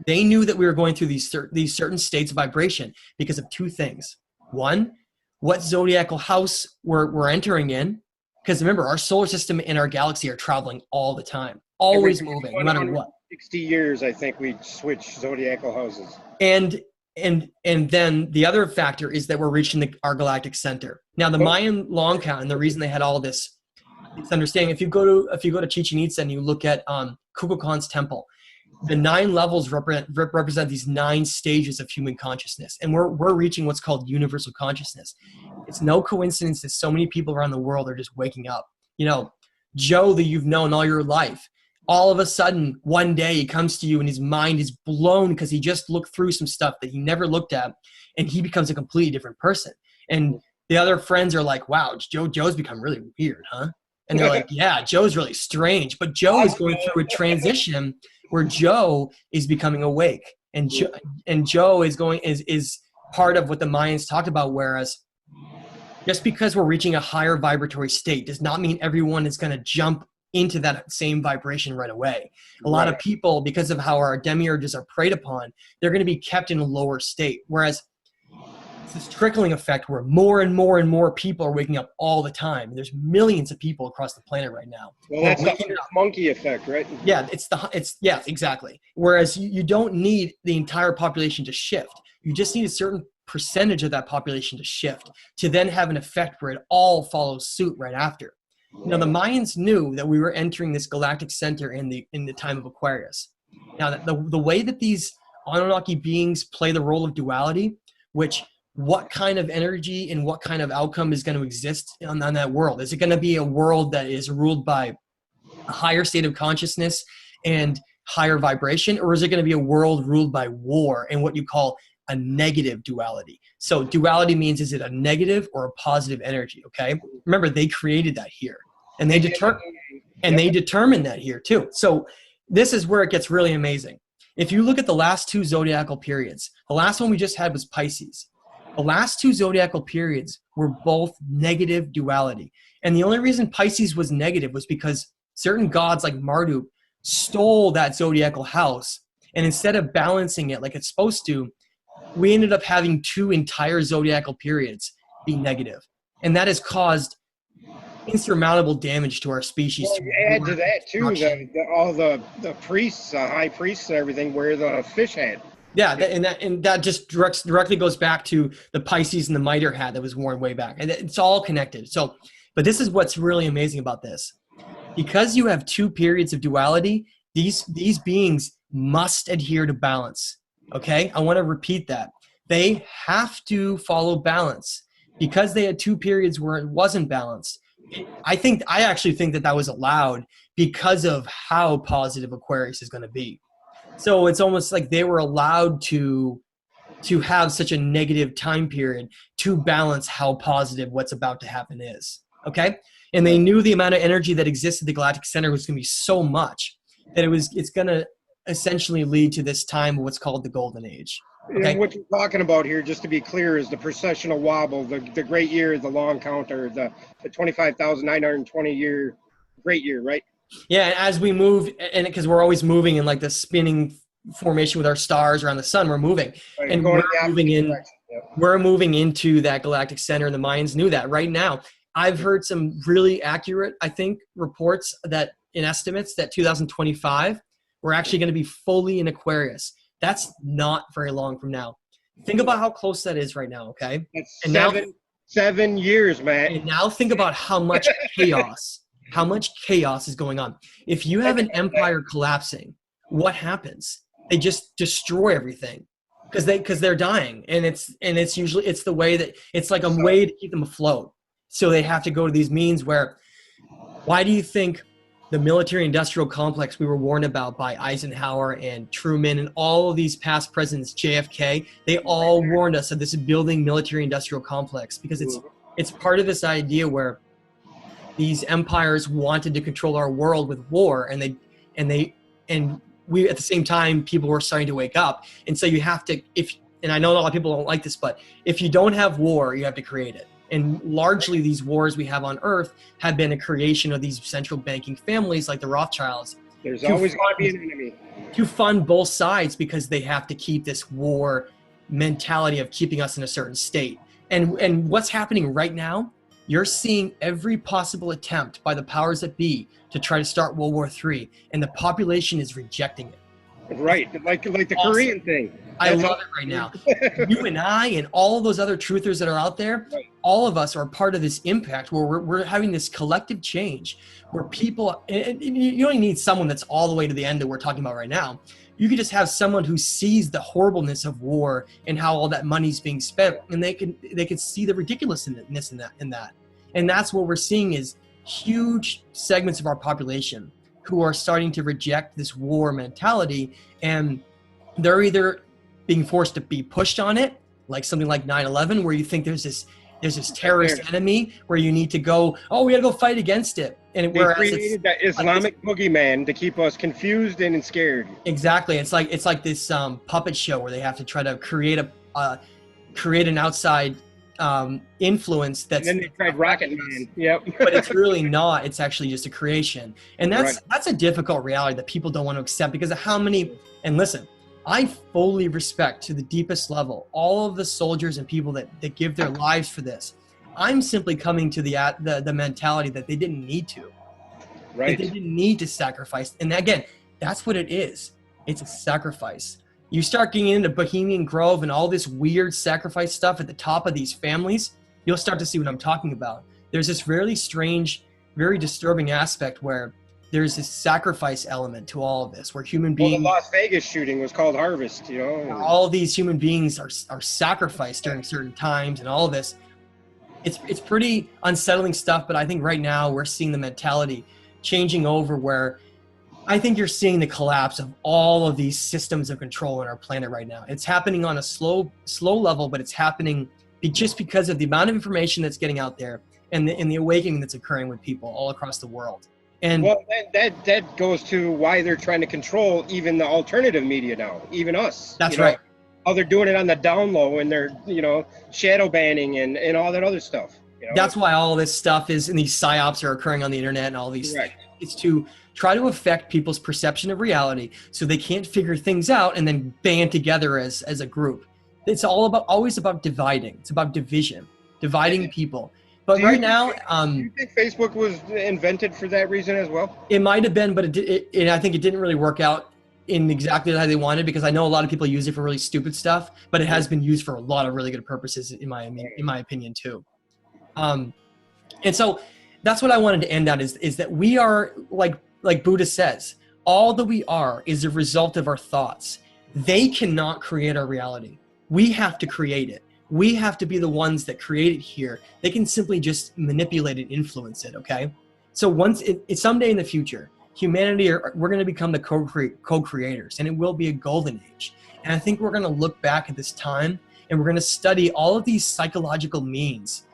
they knew that we were going through these certain states of vibration because of two things. One, what zodiacal house we're entering in. Because remember, our solar system and our galaxy are traveling all the time, always moving, no matter what. 60 years, I think we switch zodiacal houses. And then the other factor is that we're reaching our galactic center. Now, the Mayan long count, and the reason they had all this understanding, if you go to Chichen Itza and you look at Kukulkan's temple, the 9 levels represent these 9 stages of human consciousness, and we're reaching what's called universal consciousness. It's no coincidence that so many people around the world are just waking up. You know, Joe that you've known all your life, all of a sudden one day he comes to you and his mind is blown because he just looked through some stuff that he never looked at, and he becomes a completely different person. And the other friends are like, wow, Joe's become really weird, huh? And they're like, yeah, Joe's really strange. But Joe is going through a transition where Joe is becoming awake, and Joe is part of what the Mayans talked about. Whereas, just because we're reaching a higher vibratory state does not mean everyone is going to jump into that same vibration right away. A lot of people, because of how our demiurges are preyed upon, they're going to be kept in a lower state. Whereas it's this trickling effect where more and more and more people are waking up all the time. There's millions of people across the planet right now. Well, that's the monkey effect, right? Yeah, yeah, exactly. Whereas you don't need the entire population to shift. You just need a certain percentage of that population to shift to then have an effect where it all follows suit right after. Now, the Mayans knew that we were entering this galactic center in the time of Aquarius. Now, the way that these Anunnaki beings play the role of duality, which what kind of energy and what kind of outcome is going to exist on that world? Is it going to be a world that is ruled by a higher state of consciousness and higher vibration, or is it going to be a world ruled by war and what you call a negative duality? So duality means, is it a negative or a positive energy? Okay, remember they created that here, and they determined that here too. So this is where it gets really amazing. If you look at the last 2 zodiacal periods, the last one we just had was Pisces. The last 2 zodiacal periods were both negative duality, and the only reason Pisces was negative was because certain gods like Marduk stole that zodiacal house, and instead of balancing it like it's supposed to, we ended up having 2 entire zodiacal periods be negative. And that has caused insurmountable damage to our species. Well, you add to that too, all the priests, high priests and everything wear the fish head. Yeah, and that just directly goes back to the Pisces and the mitre hat that was worn way back. And it's all connected. So, but this is what's really amazing about this. Because you have two periods of duality, these beings must adhere to balance. Okay? I want to repeat that. They have to follow balance. Because they had two periods where it wasn't balanced. I actually think that was allowed because of how positive Aquarius is going to be. So it's almost like they were allowed to have such a negative time period to balance how positive what's about to happen is. Okay? And they knew the amount of energy that exists at the galactic center was going to be so much that it's going to essentially lead to this time of what's called the Golden Age. Okay? And what you're talking about here, just to be clear, is the precessional wobble, the great year, the long counter, the 25,920 year great year, right? Yeah, and as we move, and because we're always moving in like the spinning formation with our stars around the sun, we're moving, right, and we're moving into that galactic center, and the Mayans knew that. Right now, I've heard some really accurate, I think, reports that in estimates that 2025 we're actually going to be fully in Aquarius. That's not very long from now. Think about how close that is right now. Okay, that's and 7 years, man. And now think about how much chaos. How much chaos is going on. If you have an empire collapsing, what happens? They just destroy everything because they're dying, and it's usually the way that it's like a way to keep them afloat. So they have to go to these means where. Why do you think the military-industrial complex we were warned about by Eisenhower and Truman and all of these past presidents, JFK, they all warned us of this building military-industrial complex because it's part of this idea where these empires wanted to control our world with war, and we at the same time people were starting to wake up, and so you have to and I know a lot of people don't like this, but if you don't have war, you have to create it. And largely these wars we have on Earth have been a creation of these central banking families like the Rothschilds. There's always going to be an enemy. To fund both sides because they have to keep this war mentality of keeping us in a certain state. And what's happening right now, you're seeing every possible attempt by the powers that be to try to start World War III, and the population is rejecting it. Right, like the awesome. Korean thing. I love it right now. You and I and all of those other truthers that are out there, right. All of us are part of this impact where we're having this collective change where people, and you only need someone that's all the way to the end that we're talking about right now. You could just have someone who sees the horribleness of war and how all that money's being spent, and they can see the ridiculousness in that. And that's what we're seeing is huge segments of our population who are starting to reject this war mentality, and they're either being forced to be pushed on it, like something like 9/11, where you think there's this terrorist enemy where you need to go, we gotta go fight against it. And they created that Islamic boogeyman to keep us confused and scared. Exactly. It's like this puppet show where they have to try to create an outside influence that's. And then they tried Rocket Man. Yep. But it's really not. It's actually just a creation, and that's a difficult reality that people don't want to accept because of how many. And listen, I fully respect to the deepest level all of the soldiers and people that give their lives for this. I'm simply coming to the mentality that they didn't need to. Right. That they didn't need to sacrifice. And again, that's what it is. It's a sacrifice. You start getting into Bohemian Grove and all this weird sacrifice stuff at the top of these families, you'll start to see what I'm talking about. There's this really strange, very disturbing aspect where there's this sacrifice element to all of this, where human beings... Well, the Las Vegas shooting was called Harvest, you know? All of these human beings are sacrificed during certain times and all of this. It's pretty unsettling stuff, but I think right now we're seeing the mentality changing over where I think you're seeing the collapse of all of these systems of control on our planet right now. It's happening on a slow level, but it's happening just because of the amount of information that's getting out there and the awakening that's occurring with people all across the world. And well, that goes to why they're trying to control even the alternative media now, even us. That's right. How they're doing it on the down low, and they're shadow banning and all that other stuff. That's why all this stuff is, and these psyops are occurring on the internet and all these things. It's to try to affect people's perception of reality so they can't figure things out and then band together as a group. It's always about dividing. It's about division, dividing people. But right now, do you think Facebook was invented for that reason as well? it might have been, but I think it didn't really work out in exactly how they wanted, because I know a lot of people use it for really stupid stuff, but it has been used for a lot of really good purposes in my opinion too. And so that's what I wanted to end on, is that we are, like Buddha says, all that we are is a result of our thoughts. They cannot create our reality. We have to create it. We have to be the ones that create it here. They can simply just manipulate and influence it, okay? So once it's someday in the future, humanity, we're going to become the co-creators, and it will be a golden age. And I think we're going to look back at this time, and we're going to study all of these psychological means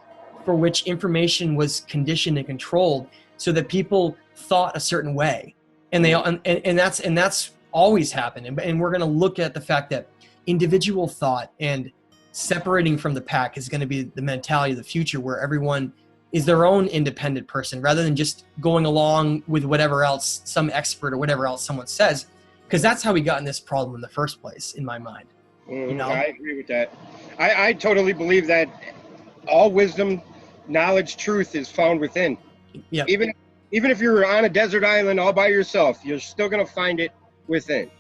for which information was conditioned and controlled so that people thought a certain way. And that's always happened. And we're going to look at the fact that individual thought and separating from the pack is going to be the mentality of the future, where everyone is their own independent person rather than just going along with whatever else some expert or whatever else someone says, because that's how we got in this problem in the first place, in my mind. You know? I agree with that. I totally believe that all wisdom, knowledge, truth is found within. Yeah. Even if you're on a desert island all by yourself, you're still going to find it within.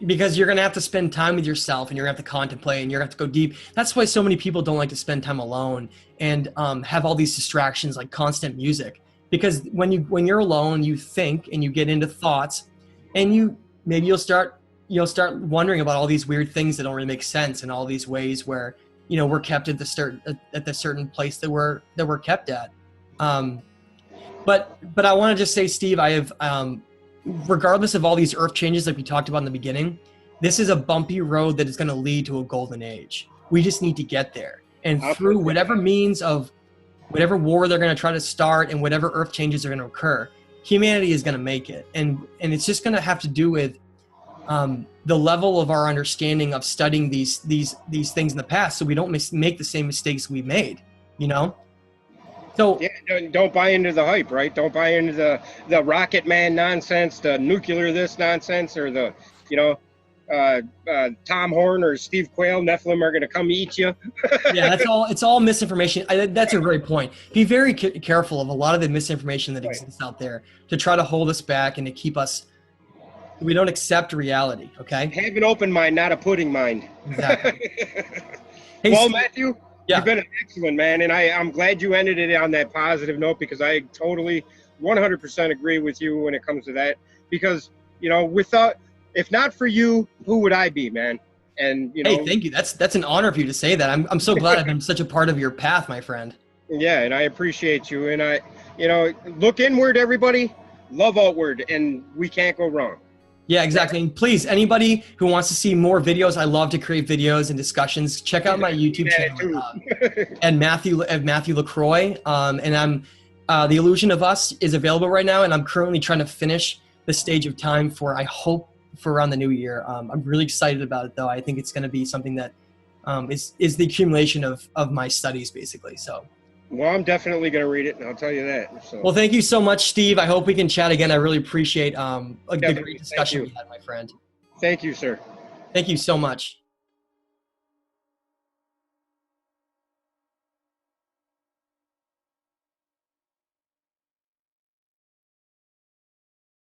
Because you're going to have to spend time with yourself, and you're going to have to contemplate, and you're going to have to go deep. That's why so many people don't like to spend time alone and have all these distractions like constant music. Because when you're alone, you think and you get into thoughts, and you'll start wondering about all these weird things that don't really make sense, and all these ways where we're kept at the certain place that we're kept at. But I want to just say, Steve, I have regardless of all these earth changes like we talked about in the beginning, this is a bumpy road that is going to lead to a golden age. We just need to get there. And through whatever means of whatever war they're going to try to start and whatever earth changes are going to occur, humanity is going to make it. And it's just going to have to do with the level of our understanding of studying these things in the past, so we don't make the same mistakes we made, So yeah, don't buy into the hype, right? Don't buy into the Rocket Man nonsense, the nuclear this nonsense, or the Tom Horn or Steve Quayle, Nephilim are going to come eat you. Yeah, it's all misinformation. That's a great point. Be very careful of a lot of the misinformation that exists out there to try to hold us back and to keep us. We don't accept reality. Okay. Have an open mind, not a pudding mind. Exactly. Hey, well, Matthew. Yeah. You've been an excellent man, and I'm glad you ended it on that positive note, because I totally 100% agree with you when it comes to that. Because if not for you, who would I be, man? And hey, thank you. That's an honor for you to say that. I'm so glad I've been such a part of your path, my friend. Yeah, and I appreciate you. And I look inward, everybody, love outward, and we can't go wrong. Yeah, exactly. And please, anybody who wants to see more videos, I love to create videos and discussions. Check out my YouTube channel and Matthew LaCroix. And I'm The Illusion of Us is available right now, and I'm currently trying to finish the stage of time I hope for around the new year. I'm really excited about it, though. I think it's going to be something that is the accumulation of my studies, basically. So. Well, I'm definitely going to read it, and I'll tell you that. So. Well, thank you so much, Steve. I hope we can chat again. I really appreciate the great discussion we had, my friend. Thank you, sir. Thank you so much.